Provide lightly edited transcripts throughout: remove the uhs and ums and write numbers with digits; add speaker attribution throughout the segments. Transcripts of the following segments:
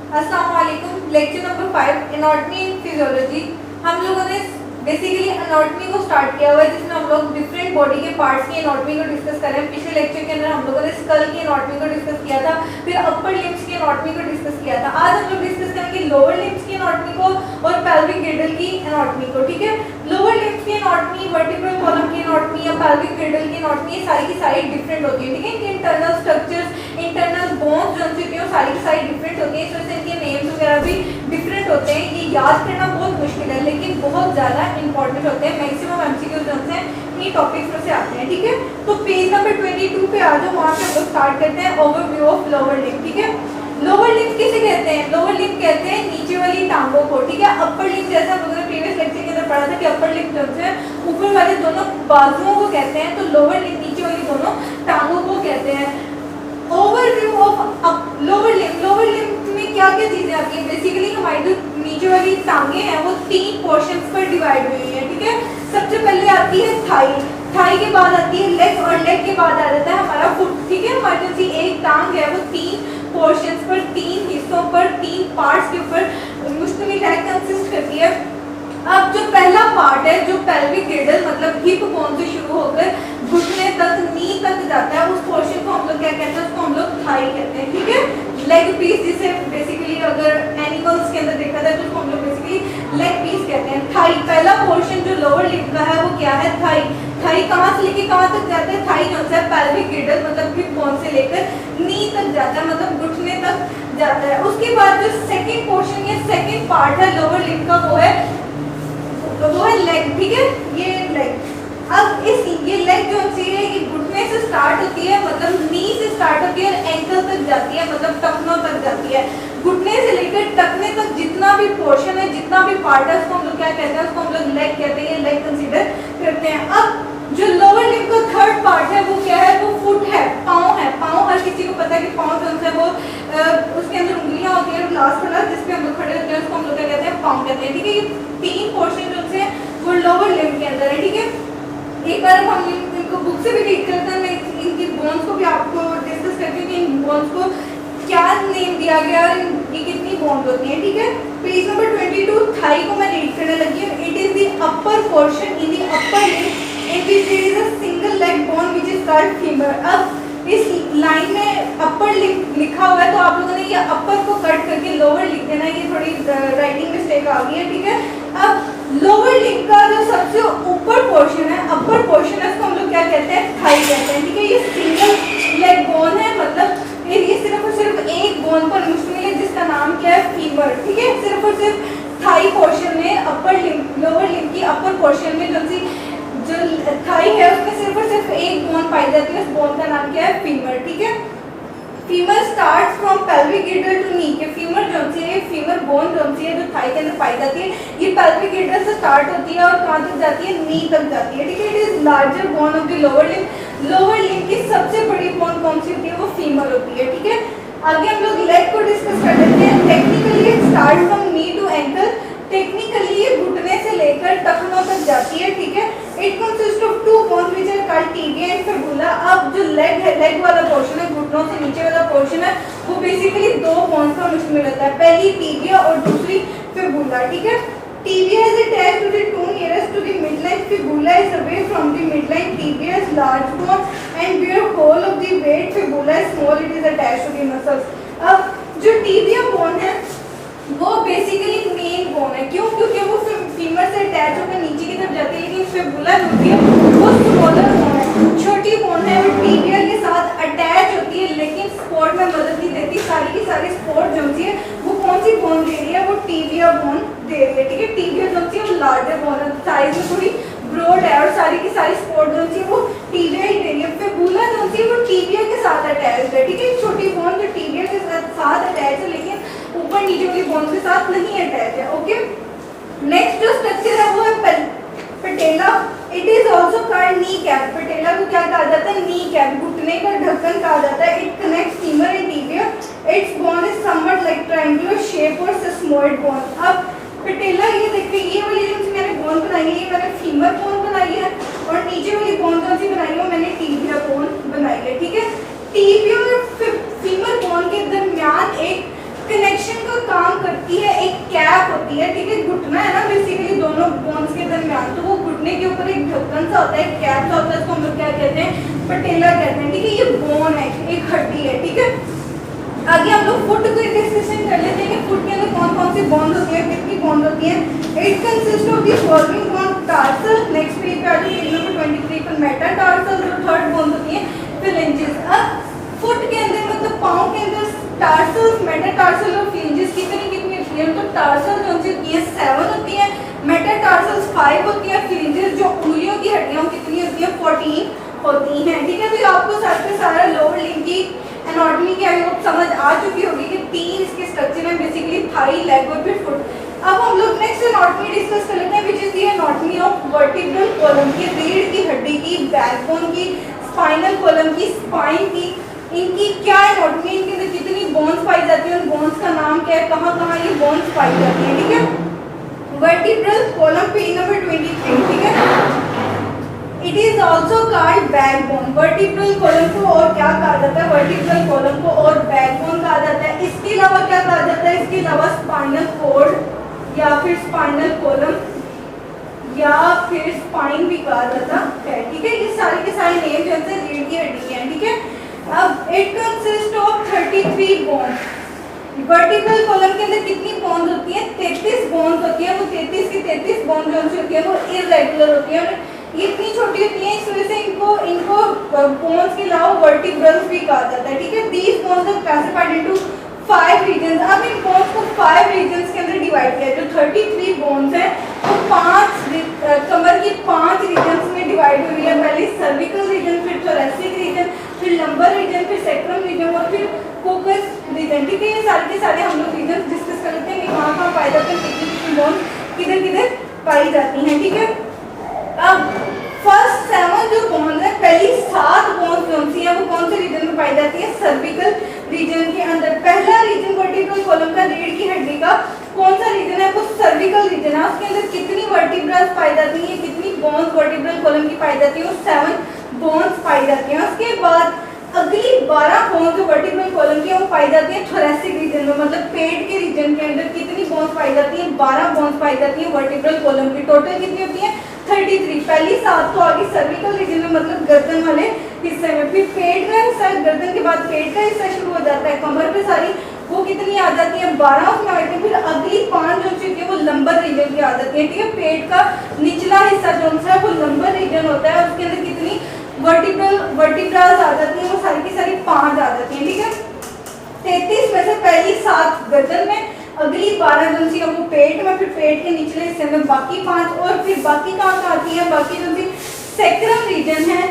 Speaker 1: अस्सलाम वालेकुम। Lecture number 5 anatomy and physiology. हम लोगों ने बेसिकली एनाटॉमी को स्टार्ट किया हुआ है, जिसमें हम लोग डिफरेंट बॉडी के पार्ट्स की एनाटॉमी को डिस्कस कर रहे हैं। पिछले लेक्चर के अंदर हम लोगों ने स्कल की एनाटॉमी को डिस्कस किया था, फिर अपर लिम्स की एनाटॉमी को डिस्कस किया था। आज हम लोग डिस्कस करेंगे लोअर लिम्स की एनाटॉमी को और पेल्विक गिर्डल की एनाटॉमी को। ठीक है, लोअर लिम्स की एनाटॉमी, वर्टिब्रल कॉलम की एनाटॉमी या पेल्विक गिर्डल की एनाटॉमी, ये सारी की सारी डिफरेंट होती है। ठीक है, इनके इंटरनल स्ट्रक्चर्स, इंटरनल बोन्स जो होती है वो सारी की सारी डिफरेंट होती है। इस वजह से इनके नेम्स वगैरह भी डिफरेंट होते हैं। ये याद करना बहुत मुश्किल है, लेकिन बहुत ज़्यादा इंपॉर्टेंट होते हैं। मैक्सिमम एमसीक्यूज जो होते हैं इन्हीं टॉपिक्स में से आते हैं। ठीक है, तो पेज नंबर 22 पे आ जाओ, वहाँ पे हम लोग स्टार्ट करते हैं ओवरव्यू ऑफ लोअर लिम्ब। ठीक है, लोअर लिम्ब किसे कहते हैं? लोअर लिम्ब कहते हैं नीचे वाली टांगों को। ठीक है, अपर लिम्ब जैसा हम लोगों ने प्रीवियस लेक्चर के अंदर पढ़ा था कि अपर लिम्ब जो है ऊपर वाले दोनों बाजुओं को कहते हैं, तो लोअर लिम्ब नीचे वाली दोनों टांगों को कहते हैं। Overview of lower limb. Lower limb में क्या क्या चीजें आती हैं? बेसिकली हमारी जो नीचे वाली टांगे हैं वो 3 पोर्शंस पर डिवाइड हुई है। ठीक है, सबसे पहले आती है थाई, थाई के बाद आती है लेग और लेग के बाद आ जाता है हमारा फुट। ठीक है, हमारी जो एक टांग है वो 3 पोर्शंस पर, 3 हिस्सों पर, 3 पार्ट्स के ऊपर मुश्तमिल है, कंसिस्ट करती है। अब जो पहला पार्ट है, जो पेल्विक गिर्डल मतलब हिप बोन से शुरू होकर घुटने तक, नी तक जाता है, उस पोर्शन को हम लोग क्या कहते हैं? उसको हम लोग थाई कहते हैं। ठीक है, लेग पीस जिसे बेसिकली अगर एनिमल्स के अंदर देखा जाए तो उसको हम लोग बेसिकली लेग पीस कहते हैं। थाई पहला पोर्शन जो लोअर लिम्ब का है वो क्या है? थाई। थाई कहाँ से लेके कहाँ तक जाता है? थाई जो है पेल्विक गिर्डल मतलब हिप बोन से लेकर नी तक जाता है, मतलब घुटने तक जाता है। उसके बाद जो सेकंड पोर्शन या सेकंड पार्ट है लोअर लिम्ब का वो है लेग। ठीक है, ये लेग। अब ये लेग जो होती है ये घुटने से स्टार्ट होती है, मतलब नी से स्टार्ट होती है और एंकल तक जाती है, मतलब टखनों तक जाती है। घुटने से लेकर टखने तक जितना भी पोर्शन है, जितना भी पार्ट है, उसको हम लोग क्या कहते हैं? उसको हम लोग लेग कहते हैं, लेग कंसीडर करते हैं। अब जो लोअर लिम्ब का थर्ड पार्ट है वो क्या है? वो फुट है, पाँव है। पाँव हर किसी को पता है कि पाँव जो है वो उसके अंदर उंगलियां होती है, लास्ट वाला जिसपे हम लोग खड़े होते हैं उसको हम लोग क्या कहते हैं? पाँव कहते हैं। ठीक है, ये 3 पोर्शन जो है वो लोअर लिम्ब के अंदर है। ठीक है, एक बार हम इनको बुक से भी रीड करते हैं, मैं इनकी बोन्स को भी आपको डिस्कस करती हूँ कि इन बोन्स को क्या नेम दिया गया और ये कितनी बोन्स होती हैं। ठीक है, पेज नंबर 22 थाई को मैं रीड करने लगी हूँ। It is the upper portion in the upper limb in which there is a single leg bone which is called femur. अब इस लाइन में अपर लिम्ब लिखा हुआ है, तो आप लोगों ने ये अपर को कट करके लोअर लिख देना, ये थोड़ी राइटिंग मिस्टेक आ गई है। ठीक है, अब लोअर लिम्ब का जो सबसे ऊपर पोर्शन है, अपर पोर्शन है, उसको हम लोग क्या कहते हैं? थाई कहते हैं। ठीक है, ये सिंगल लेग बोन है, मतलब ये सिर्फ और सिर्फ एक बोन पर मुश्तमिल है जिसका नाम क्या है? फीमर। ठीक है, सिर्फ और सिर्फ थाई पोर्शन में, अपर लिम्ब, लोअर लिम्ब की अपर पोर्शन में जो थाई है उसमें सिर्फ और सिर्फ एक बोन पाई जाती है, उस बोन का नाम क्या है? फीमर। ठीक है, femur starts from pelvic girdle to knee. के फीमर जो है, फीमर बोन जो है जो थाई के अंदर पाई जाती है, ये पेल्विक गिर्डल से स्टार्ट होती है और कहाँ तक जाती है? नी तक जाती है। ठीक है, it is larger bone of the lower limb. Lower limb की सबसे बड़ी बोन कौन सी होती है? वो फीमर होती है। ठीक है, आगे हम लोग लेग को डिस्कस कर लेते हैं। Technically it start from knee to ankle. Technically ये घुटने से लेकर टखनों तक जाती है। ठीक है, it consist of 2 bones which are called tibia and fibula. अब जो लेग है, लेग वाला पोर्शन है, घुटनों से नीचे वाला पोर्शन है, वो बेसिकली 2 बोन्स का मुश्तमिल होता है, पहली टिबिया और दूसरी फिबुला। ठीक है, tibia is attached to the to nearest to the midline, fibula is away from the midline, tibia is large bone and wear whole of the weight, fibula is small, it is attached to the muscles. अब जो tibia bone है वो basically main bone है। क्यों? क्योंकि वो femur से attach होकर नीचे की तरफ जाती है, लेकिन फिबुला जो होती है वो स्मॉलर बोन है, छोटी बोन है, वो टिबिया के साथ अटैच होती है, लेकिन सपोर्ट में मदद नहीं देती। सारी की सारी सपोर्ट जो होती है वो कौन सी बोन दे रही है? वो टिबिया बोन दे रही है। ठीक है, टिबिया जो होती है वो लार्जर बोन है, साइज में थोड़ी ब्रॉड है और सारी की सारी सपोर्ट जो होती है वो टिबिया ही दे रही है। फिबुला जो होती है वो टिबिया के साथ अटैच है। ठीक है, छोटी बोन जो टिबिया के साथ अटैच है, लेकिन ऊपर नीचे की बोन के साथ नहीं अटैच है। ओके, नेक्स्ट जो स्ट्रक्चर है वो है patella. It is also called knee cap. Patella को क्या कहा जाता है? नी कैप, घुटने का ढक्कन कहा जाता है। It connects femur and tibia. It's bone is somewhat like triangular shape और सेस्मोइड बोन। अब पेटेला, ये देखिए, ये वाली जो मैंने बोन बनाई है, ये मैंने फीमर बोन बनाई है, और नीचे वाली बोन जो सी बनाई है मैंने टिबिया बोन बनाई है। ठीक है, टिबिया और फीमर बोन के दरमियान एक कनेक्शन को कैप होती है, ठीक है, घुटना है ना बेसिकली दोनों बोन्स के दरमियान, तो वो घुटने के ऊपर एक ढक्कन सा होता है, कैप सा होता है, उसको हम लोग क्या कहते हैं, पटेला कहते हैं, ठीक है। ये बोन है, एक हड्डी है, ठीक है। आगे हम लोग फुट को डिस्कशन कर लेते हैं कि फुट के अंदर कौन कौन सी बोन्स होती है, कितनी बोन्स होती है। It consist of the following bone, tarsal, next page पे आ जाओ, पेज नंबर 23 पर मेटाटार्सल, जो थर्ड बोन होती है फिलेंजेस। अब फुट के अंदर मतलब पाँव के अंदर टार्सल्स, मेटाटार्सल और फिलेंजेस कितनी कितनी होती है, तो टार्सल जो होती है 7 होती है, मेटाटार्सल्स 5 होती है, फिलेंजेस जो उंगलियों की हड्डियां कितनी होती है 14 होती हैं, ठीक है। तो आपको साथ पे सारा लोअर लिंब की एनाटॉमी की आपको समझ आ चुकी होगी कि 3 इसके स्ट्रक्चर हैं बेसिकली, थाई, लेग और फिर फुट। अब हम लोग नेक्स्ट एनाटॉमी डिस्कस कर लेते हैं which is the anatomy of vertebral column की, रीढ़ की हड्डी की, बैकबोन की, स्पाइनल कॉलम की, स्पाइन की, इनकी क्या एनाटॉमी, इनके अंदर कितनी बोन्स पाई जाती है, उन बोन्स का नाम क्या है, कहाँ कहाँ ये बोन्स पाई जाती है, ठीक है। वर्टिब्रल कॉलम पेज नंबर 23, ठीक है। It is also called backbone, vertebral column को और क्या कहा जाता है, वर्टिब्रल कॉलम को और बैकबोन कहा जाता है। इसके अलावा क्या कहा जाता है, इसके अलावा स्पाइनल कॉर्ड या फिर स्पाइनल कॉलम या फिर स्पाइन भी कहा जाता है, ठीक है। ये सारे के सारे नेम जो है रीढ़ की हड्डी के हैं, ठीक है। अब it consist of 33 bones, vertebral column के अंदर कितनी बोन्स होती है, 33 बोन्स होती है। वो 33 की 33 बोन्स जो होती है वो इरेगुलर होती है, ये इतनी छोटी होती है, इस वजह से इनको बोन्स के अलावा वर्टिब्रल्स भी कहा जाता है, ठीक है। These bones are classified into 5 regions. अब इन बोन्स को 5 रीजन्स के अंदर डिवाइड किया, जो 33 बोन्स है वो 5 कमर की 5 रीजन्स में डिवाइड हुई है। पहले सर्विकल रीजन, फिर थोरेसिक रीजन, फिर लंबर रीजन, फिर सेक्रम रीजन और फिर कोकस रीजन, ठीक है। ये सारे के सारे हम लोग रीजन डिस्कस कर लेते हैं कि कहाँ कहाँ पाए जाते हैं, कितनी बोन्स किधर किधर पाई जाती हैं, ठीक है। अब फर्स्ट 7 जो बोन्स है, पहली 7 बोन्स जो है वो कौन से रीजन में पाई जाती है, सर्विकल रीजन के अंदर। पहला रीजन वर्टिब्रल कॉलम का, रीढ़ की हड्डी का कौन सा रीजन है, वो सर्विकल रीजन है। उसके अंदर कितनी वर्टिब्रल्स पाई जाती हैं, कितनी बोन्स वर्टिब्रल कॉलम की पाई जाती है, वो 7 बोन्स पाई जाती हैं। उसके बाद अगली 12 बोन्स जो वर्टिब्रल कॉलम की है वो पाई जाती है थोरेसिक रीजन में, मतलब पेट के रीजन के अंदर कितनी बोन्स पाई जाती है, 12 बोन्स पाई जाती है वर्टिब्रल कॉलम की। टोटल कितनी होती है 33। पहली 7 तो आगे सर्विकल रीजन में, मतलब गर्दन वाले हिस्से में, फिर पेट का हिस्सा, गर्दन के बाद पेट का हिस्सा शुरू हो जाता है, कमर पे सारी वो कितनी आ जाती है 12 उसमें आती है। फिर अगली 5 जो होती है वो लंबर रीजन की आ जाती है, ठीक है। पेट का निचला हिस्सा जो है वो लंबर रीजन होता है, उसके अंदर कितनी वर्टिब्रल्स आ जाती है, वो सारी की सारी 5 आ जाती है, ठीक है। 33 में से पहली 7 गर्दन में, अगली 12 जो सी वो पेट में, फिर पेट के निचले हिस्से में बाकी 5, और फिर बाकी कहाँ कहाँ आती है, बाकी जो सी सेक्रम रीजन है,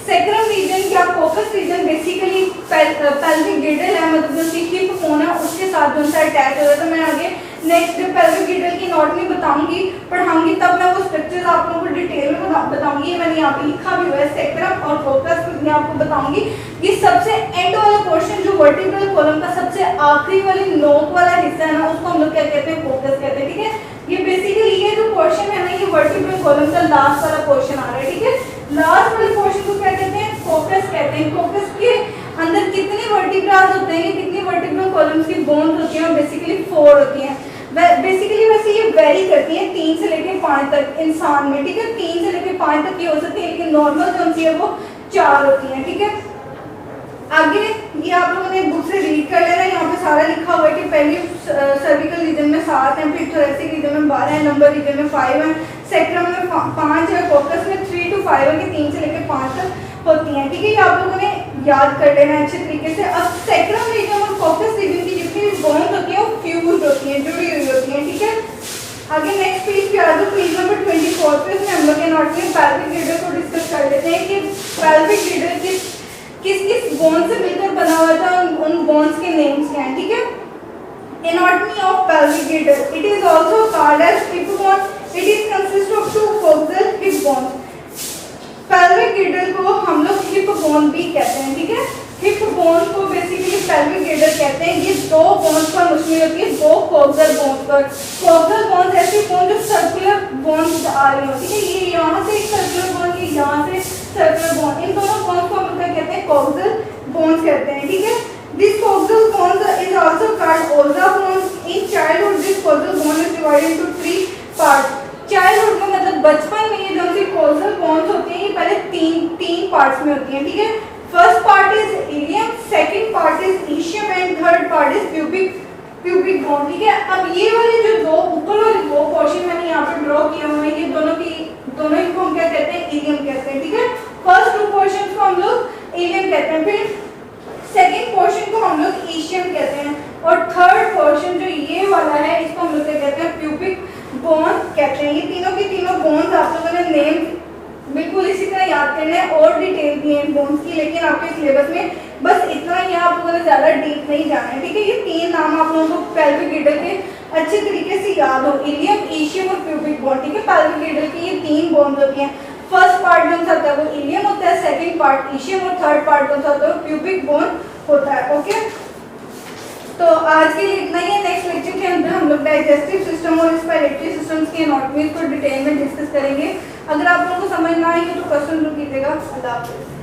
Speaker 1: सेक्रम रीजन या focus region basically pelvic girdle है, मतलब जो सी हिप बोन है उसके साथ जो सा अटैच हो जाता है। मैं आगे नेक्स्ट पेल्विक गिडल की एनाटॉमी बताऊंगी, पढ़ाऊंगी, तब मैं वो स्ट्रक्चर्स आप लोगों को डिटेल में बताऊंगी। मैंने यहाँ पे लिखा भी हुआ है, सेक्रम और फोकस मैं आपको बताऊंगी। ये सबसे एंड वाला पोर्शन जो वर्टिब्रल कॉलम का सबसे आखिरी वाली नोक वाला हिस्सा है ना, उसको हम लोग क्या कहते हैं, फोकस कहते हैं, ठीक है। ये बेसिकली ये जो पोर्शन है ना, ये वर्टिब्रल कॉलम का लास्ट वाला पोर्शन आ रहा है, ठीक है। लास्ट वाले पोर्शन को क्या कहते हैं, फोकस कहते हैं। फोकस के अंदर कितने वर्टिब्रास होते हैं, कितनी वर्टिब्रल कॉलम्स की बोन्स होती हैं, बेसिकली 4 होती हैं। बेसिकली वैसे ये वेरी करती है 3 से लेकर 5 तक इंसान में, ठीक है। 3 से लेकर 5 तक ये हो सकती है, लेकिन नॉर्मल जो होती है वो 4 होती है, ठीक है। आगे ये आप लोगों ने बुक से रीड कर लेना, यहाँ पे सारा लिखा हुआ है कि पहले सर्विकल रीजन में 7 है, फिर थोरेसिक रीजन में 12 है, लंबर रीजन में 5 है, सेक्रम में 5 है, फोकस में 3 to 5 है कि 3 से लेकर 5 तक होती हैं, ठीक है। ये आप लोगों ने याद कर लेना अच्छे तरीके से। अब सेक्रम रीजन और फोकस रीजन की जितनी बोन्स होती है वो फ्यूज होती हैं, जुड़ी हुई होती हैं, ठीक है। आगे नेक्स्ट पेज पे आ जाओ, पेज नंबर 24 पे इसमें हम लोग एनाटॉमी पेल्विक गिडल को डिस्कस कर लेते हैं कि पेल्विक गिडल किस किस बोन से मिलकर बना हुआ था, उन बोन्स के नेम्स क्या हैं, ठीक है। Anatomy of pelvic girdle, it is also called as hip bone, it is consist of 2 coxal hip bones. Pelvic girdle को हम लोग हिप बोन भी कहते हैं, ठीक है। हिप बोन को बेसिकली पेल्विक गिडल कहते हैं। ये 2 बोन्स पर मुश्किल होती है, 2 कोक्सल बोन्स पर। कोक्सल बोन्स ऐसी बोन जो सर्कुलर बोन्स आ रही होती है, ये यहाँ से एक सर्कुलर बोन, ये यहाँ से सर्कुलर बोन, इन दोनों बोन्स को हम क्या कहते हैं, कोक्सल बोन्स कहते हैं, ठीक है। This coxal bones is also called ulna bones. In childhood, this coxal divide into 3 parts. Childhood में मतलब बचपन में ये जो सी कॉजल बॉन्ड्स होती हैं ये पहले तीन पार्ट्स में होती हैं, ठीक है। First part is ilium, second part is ischium and third part is pubic bone, ठीक है। अब ये वाले जो दो ऊपर वाले दो पोर्शन मैंने यहाँ पर ड्रॉ किया हुआ है, ये दोनों इनको हम क्या कहते हैं, इलियम कहते हैं, ठीक है। फर्स्ट टू पोर्शन को हम लोग इलियम कहते हैं, फिर सेकंड पोर्शन को हम लोग इशियम कहते हैं, और थर्ड पोर्शन जो ये वाला है इसको हम लोग क्या कहते हैं, प्यूबिक बोन कहते हैं। ये तीनों की तीनों बोन्स आप लोगों ने नेम बिल्कुल इसी तरह याद करना है, और डिटेल दी है इन बोन्स की, लेकिन आपके सिलेबस में बस इतना ही है, आप लोगों ने ज़्यादा डीप नहीं जाना है, ठीक है। ये तीन नाम आप लोगों को पेल्विक गिडल के अच्छे तरीके से याद हो, इलियम, इशियम और प्यूबिक बोन, ठीक है। पेल्विक गिडल की ये तीन बोन्स होती हैं। फर्स्ट पार्ट जो होता है वो इलियम होता है, सेकंड पार्ट इशियम और थर्ड पार्ट जो होता है वो प्यूबिक बोन होता है, ओके। तो आज के लिए इतना ही है। नेक्स्ट लेक्चर के अंदर हम लोग डाइजेस्टिव सिस्टम और रेस्पिरेटरी सिस्टम्स की एनाटॉमी को डिटेल में डिस्कस करेंगे। अगर आप लोगों को समझ ना आई हो तो क्वेश्चन जरूर कीजिएगा। अल्लाह हाफिज़।